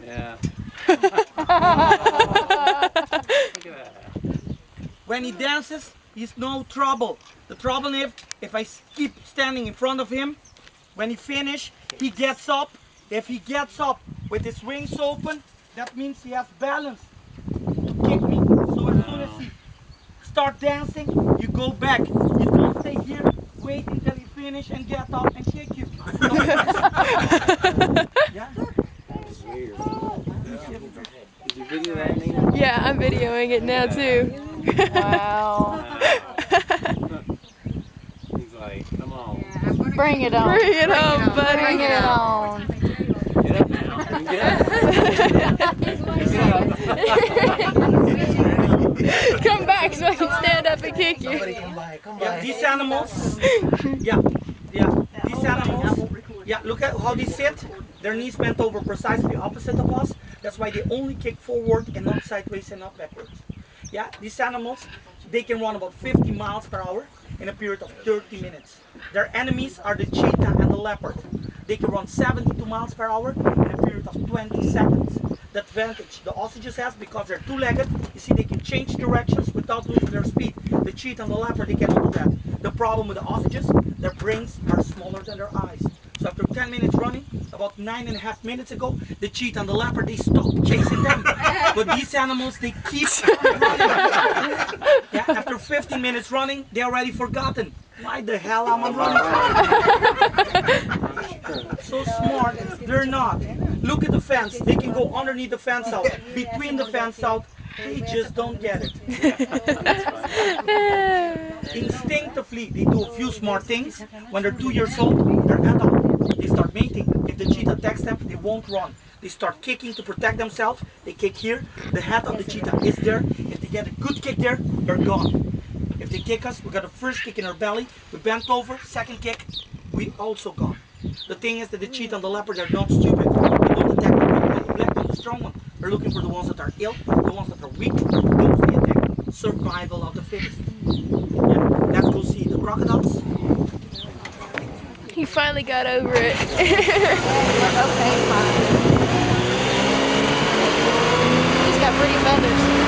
Yeah. When he dances, he's no trouble. The trouble is, if I keep standing in front of him, when he finish, he gets up. If he gets up with his wings open, that means he has balance to kick me. So as soon as he start dancing, you go back. You don't stay here, wait until he finish and get up and kick you. Yeah? That's weird. Did you video that, Nina? Yeah, I'm videoing it now too. Wow. He's like, come on. Bring it on. Bring it on, buddy. Bring it on. Get up now. Get up. Come back so I can stand up and kick you. Yeah, these animals, these animals, look at how they sit. Their knees bent over precisely opposite of us. That's why they only kick forward and not sideways and not backwards. Yeah, these animals, they can run about 50 miles per hour in a period of 30 minutes. Their enemies are the cheetah and the leopard. They can run 72 miles per hour in a period of 20 seconds. The advantage the ostriches has, because they're two-legged, you see they can change directions without losing their speed. The cheetah and the leopard, they cannot do that. The problem with the ostriches, their brains are smaller than their eyes. So after 10 minutes running, about 9.5 minutes ago, the cheetah and the leopard, they stopped chasing them. But these animals, they keep running. Yeah, after 15 minutes running, they already forgotten. Why the hell am I running? So smart, they're not. Look at the fence. They can go underneath the fence out, between the fence out. They just don't get it. Instinctively, they do a few smart things. When they're 2 years old, they're adult. They start mating. If the cheetah attacks them, they won't run. They start kicking to protect themselves. They kick here. The head of the cheetah is there. If they get a good kick there, they're gone. If they kick us, we got a first kick in our belly. We bent over, second kick, we also gone. The thing is that the cheetah and the leopard are not stupid. They don't attack the weak one, the black one, the strong one. They're looking for the ones that are ill, the ones that are weak. Those they attack. Survival of the fittest. Yeah, let's go see the crocodiles. He finally got over it. Okay, fine. He's got pretty feathers.